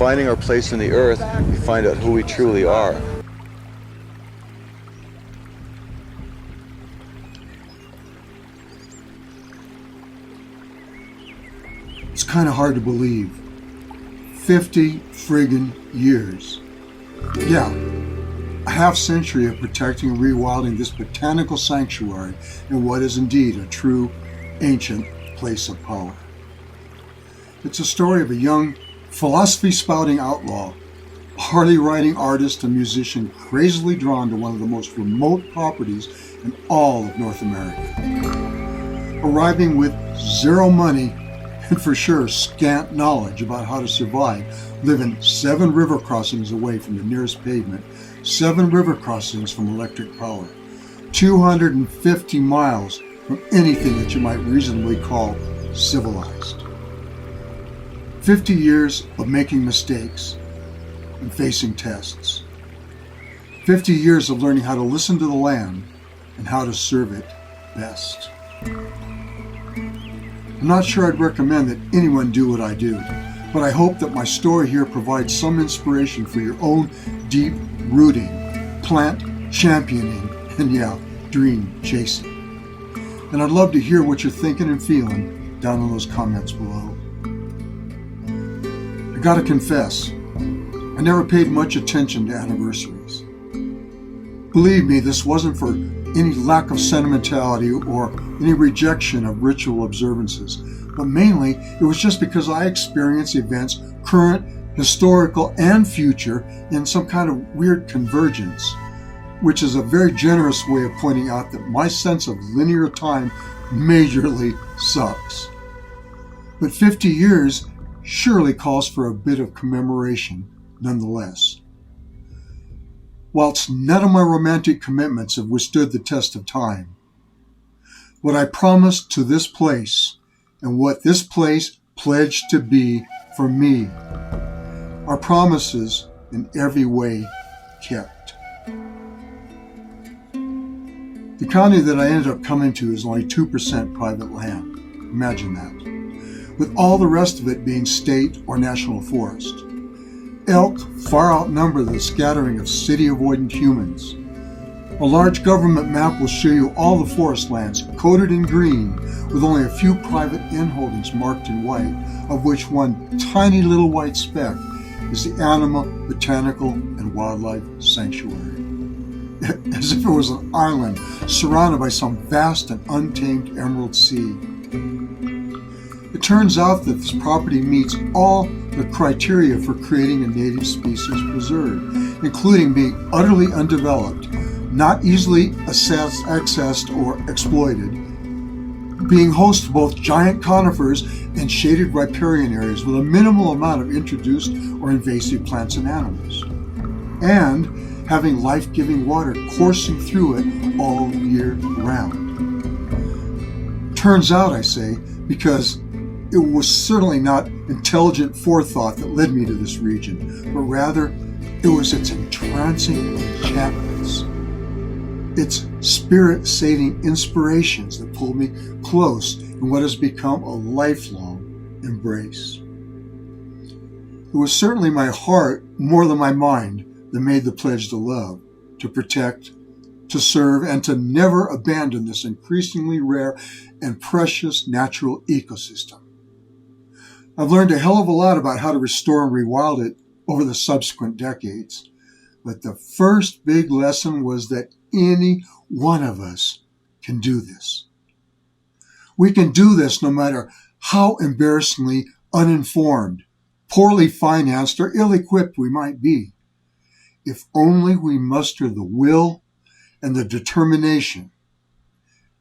finding our place in the earth, we find out who we truly are. It's kind of hard to believe. 50 friggin' years. Yeah, a half century of protecting and rewilding this botanical sanctuary in what is indeed a true ancient place of power. It's a story of a young, philosophy-spouting outlaw, a Harley-riding artist and musician crazily drawn to one of the most remote properties in all of North America. Arriving with zero money and for sure scant knowledge about how to survive, living 7 river crossings away from the nearest pavement, 7 river crossings from electric power, 250 miles from anything that you might reasonably call civilized. 50 years of making mistakes and facing tests. 50 years of learning how to listen to the land and how to serve it best. I'm not sure I'd recommend that anyone do what I do, but I hope that my story here provides some inspiration for your own deep rooting, plant championing, and dream chasing. And I'd love to hear what you're thinking and feeling down in those comments below. I gotta confess, I never paid much attention to anniversaries. Believe me, this wasn't for any lack of sentimentality or any rejection of ritual observances, but mainly it was just because I experienced events, current, historical, and future, in some kind of weird convergence, which is a very generous way of pointing out that my sense of linear time majorly sucks. But 50 years surely calls for a bit of commemoration nonetheless. Whilst none of my romantic commitments have withstood the test of time, what I promised to this place and what this place pledged to be for me are promises in every way kept. The county that I ended up coming to is only 2% private land. Imagine that. With all the rest of it being state or national forest. Elk far outnumber the scattering of city-avoidant humans. A large government map will show you all the forest lands coated in green with only a few private inholdings marked in white, of which one tiny little white speck is the Animal, Botanical, and Wildlife Sanctuary. As if it was an island surrounded by some vast and untamed emerald sea. It turns out that this property meets all the criteria for creating a native species preserve, including being utterly undeveloped, not easily accessed or exploited, being host to both giant conifers and shaded riparian areas with a minimal amount of introduced or invasive plants and animals, and having life-giving water coursing through it all year round. Turns out, I say, because it was certainly not intelligent forethought that led me to this region, but rather it was its entrancing enchantments, its spirit-sating inspirations that pulled me close in what has become a lifelong embrace. It was certainly my heart more than my mind that made the pledge to love, to protect, to serve, and to never abandon this increasingly rare and precious natural ecosystem. I've learned a hell of a lot about how to restore and rewild it over the subsequent decades, but the first big lesson was that any one of us can do this. We can do this no matter how embarrassingly uninformed, poorly financed, or ill-equipped we might be, if only we muster the will and the determination,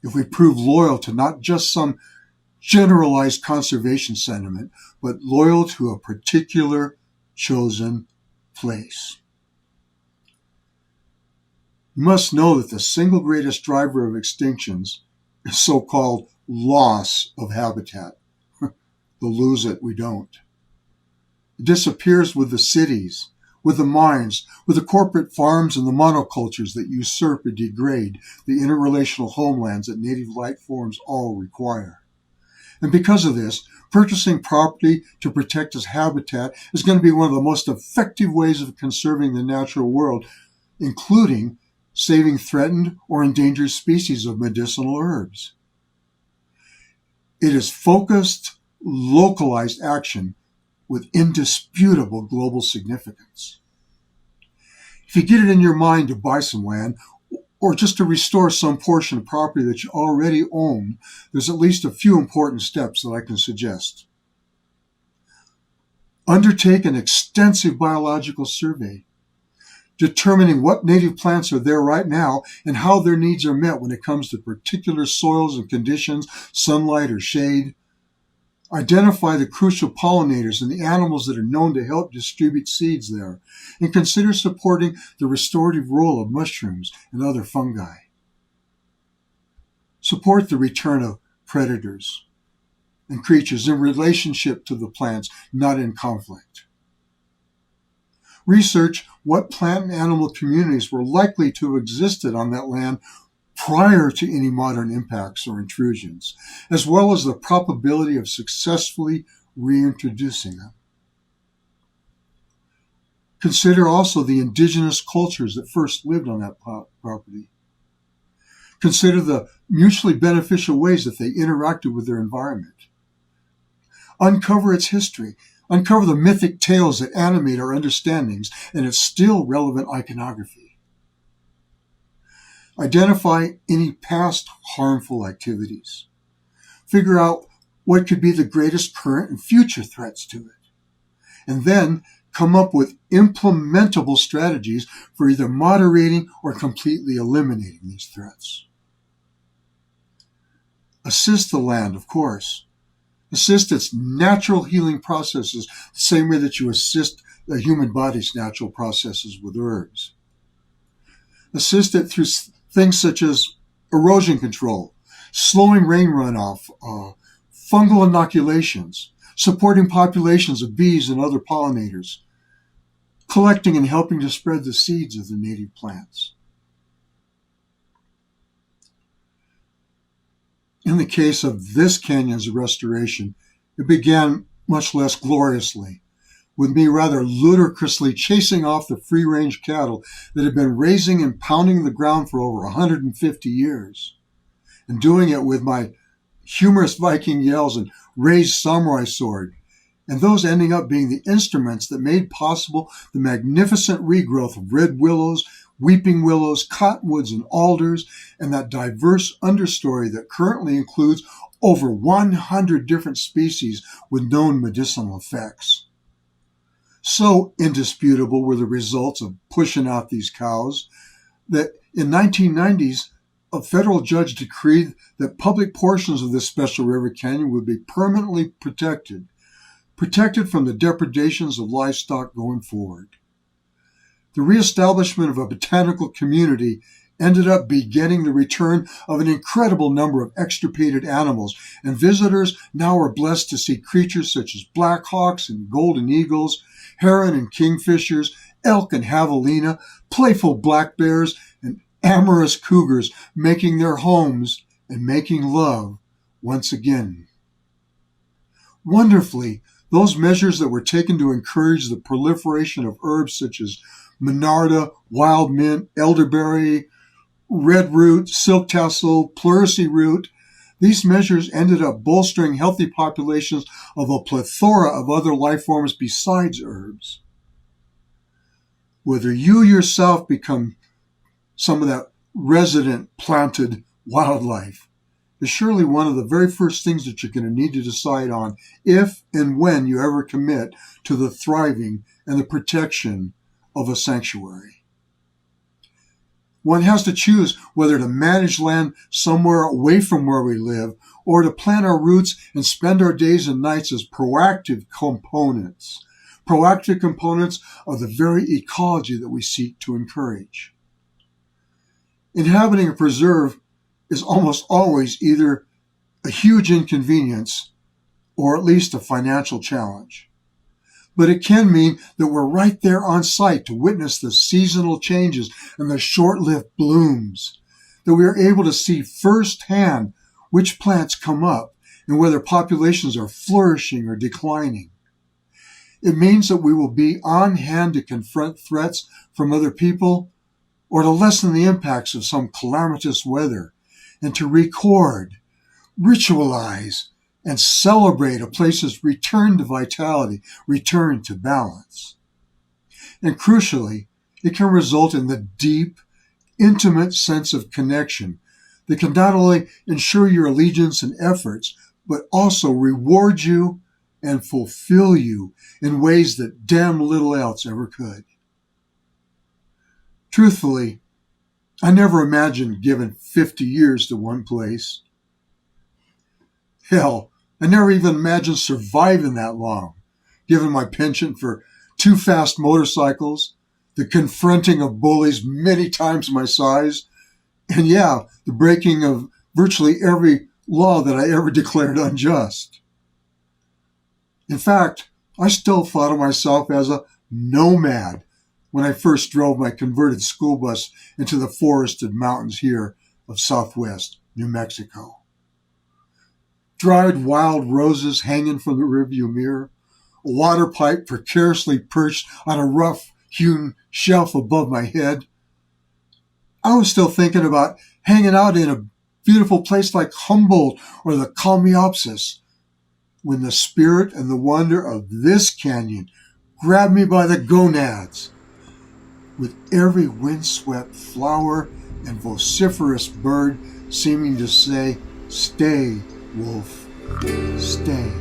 if we prove loyal to not just some generalized conservation sentiment, but loyal to a particular chosen place. You must know that the single greatest driver of extinctions is so-called loss of habitat. The lose it, we don't. It disappears with the cities, with the mines, with the corporate farms and the monocultures that usurp and degrade the interrelational homelands that native life forms all require. And because of this, purchasing property to protect its habitat is going to be one of the most effective ways of conserving the natural world, including saving threatened or endangered species of medicinal herbs. It is focused, localized action with indisputable global significance. If you get it in your mind to buy some land, or just to restore some portion of property that you already own, there's at least a few important steps that I can suggest. Undertake an extensive biological survey, determining what native plants are there right now and how their needs are met when it comes to particular soils and conditions, sunlight or shade. Identify the crucial pollinators and the animals that are known to help distribute seeds there, and consider supporting the restorative role of mushrooms and other fungi. Support the return of predators and creatures in relationship to the plants, not in conflict. Research what plant and animal communities were likely to have existed on that land prior to any modern impacts or intrusions, as well as the probability of successfully reintroducing them. Consider also the indigenous cultures that first lived on that property. Consider the mutually beneficial ways that they interacted with their environment. Uncover its history. Uncover the mythic tales that animate our understandings and its still relevant iconography. Identify any past harmful activities. Figure out what could be the greatest current and future threats to it. And then come up with implementable strategies for either moderating or completely eliminating these threats. Assist the land, of course. Assist its natural healing processes the same way that you assist the human body's natural processes with herbs. Assist it through things such as erosion control, slowing rain runoff, fungal inoculations, supporting populations of bees and other pollinators, collecting and helping to spread the seeds of the native plants. In the case of this canyon's restoration, it began much less gloriously, with me rather ludicrously chasing off the free-range cattle that had been raising and pounding the ground for over 150 years, and doing it with my humorous Viking yells and raised samurai sword, and those ending up being the instruments that made possible the magnificent regrowth of red willows, weeping willows, cottonwoods, and alders, and that diverse understory that currently includes over 100 different species with known medicinal effects. So indisputable were the results of pushing out these cows that in 1990s, a federal judge decreed that public portions of this special river canyon would be permanently protected from the depredations of livestock going forward. The reestablishment of a botanical community ended up begetting the return of an incredible number of extirpated animals, and visitors now are blessed to see creatures such as black hawks and golden eagles, heron and kingfishers, elk and javelina, playful black bears, and amorous cougars making their homes and making love once again. Wonderfully, those measures that were taken to encourage the proliferation of herbs such as monarda, wild mint, elderberry, red root, silk tassel, pleurisy root, these measures ended up bolstering healthy populations of a plethora of other life forms besides herbs. Whether you yourself become some of that resident planted wildlife is surely one of the very first things that you're going to need to decide on if and when you ever commit to the thriving and the protection of a sanctuary. One has to choose whether to manage land somewhere away from where we live or to plant our roots and spend our days and nights as proactive components of the very ecology that we seek to encourage. Inhabiting a preserve is almost always either a huge inconvenience or at least a financial challenge. But it can mean that we're right there on site to witness the seasonal changes and the short-lived blooms, that we are able to see firsthand which plants come up and whether populations are flourishing or declining. It means that we will be on hand to confront threats from other people or to lessen the impacts of some calamitous weather, and to record, ritualize, and celebrate a place's return to vitality, return to balance. And crucially, it can result in the deep, intimate sense of connection that can not only ensure your allegiance and efforts, but also reward you and fulfill you in ways that damn little else ever could. Truthfully, I never imagined giving 50 years to one place. Hell, I never even imagined surviving that long, given my penchant for too fast motorcycles, the confronting of bullies many times my size, and the breaking of virtually every law that I ever declared unjust. In fact, I still thought of myself as a nomad when I first drove my converted school bus into the forested mountains here of southwest New Mexico. Dried wild roses hanging from the rearview mirror, a water pipe precariously perched on a rough-hewn shelf above my head. I was still thinking about hanging out in a beautiful place like Humboldt or the Kalmiopsis when the spirit and the wonder of this canyon grabbed me by the gonads. With every windswept flower and vociferous bird seeming to say, "Stay, wolf, stay."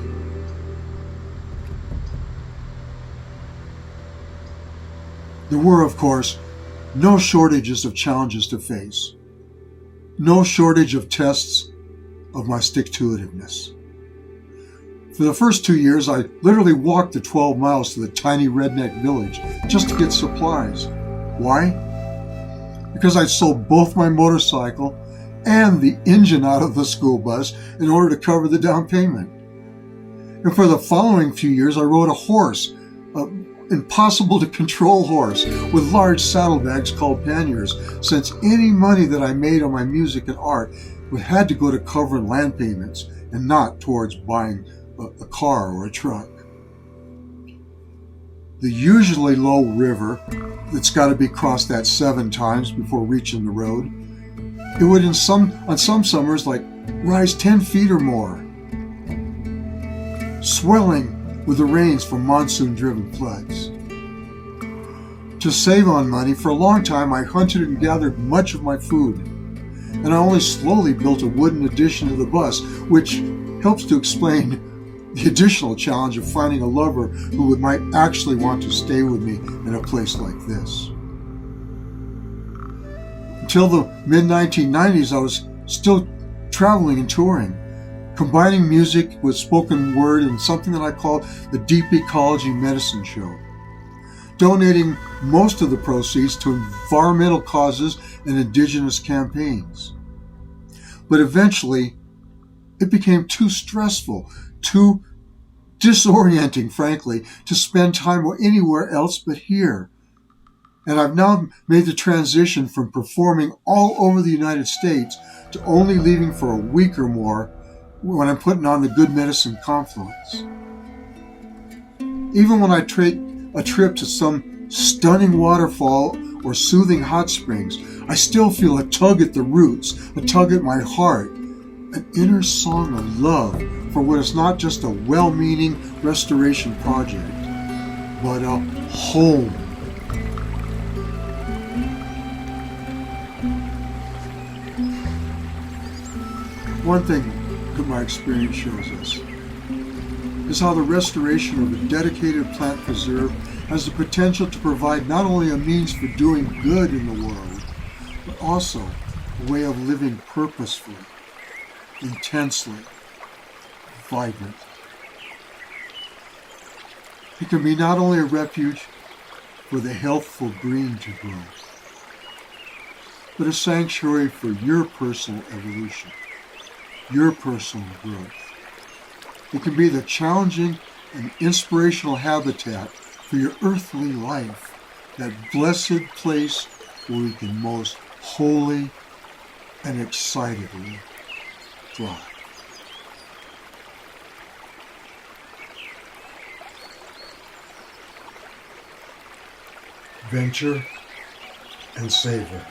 There were, of course, no shortages of challenges to face, no shortage of tests of my stick-to-itiveness. For the first 2 years, I literally walked the 12 miles to the tiny redneck village just to get supplies. Why? Because I'd sold both my motorcycle and the engine out of the school bus in order to cover the down payment. And for the following few years, I rode a horse, an impossible to control horse with large saddlebags called panniers, since any money that I made on my music and art had to go to covering land payments and not towards buying a car or a truck. The usually low river that's got to be crossed that 7 times before reaching the road, it would on some summers rise 10 feet or more, swelling with the rains from monsoon-driven floods. To save on money, for a long time I hunted and gathered much of my food, and I only slowly built a wooden addition to the bus, which helps to explain the additional challenge of finding a lover who might actually want to stay with me in a place like this. Until the mid-1990s, I was still traveling and touring, combining music with spoken word and something that I called the Deep Ecology Medicine Show, donating most of the proceeds to environmental causes and indigenous campaigns. But eventually, it became too stressful, too disorienting, frankly, to spend time anywhere else but here. And I've now made the transition from performing all over the United States to only leaving for a week or more when I'm putting on the Good Medicine Confluence. Even when I take a trip to some stunning waterfall or soothing hot springs, I still feel a tug at the roots, a tug at my heart, an inner song of love for what is not just a well-meaning restoration project, but a home. One thing that my experience shows us is how the restoration of a dedicated plant preserve has the potential to provide not only a means for doing good in the world, but also a way of living purposefully, intensely, vibrant. It can be not only a refuge for the healthful green to grow, but a sanctuary for your personal evolution, your personal growth. It can be the challenging and inspirational habitat for your earthly life, that blessed place where we can most wholly and excitedly thrive. venture, and savor.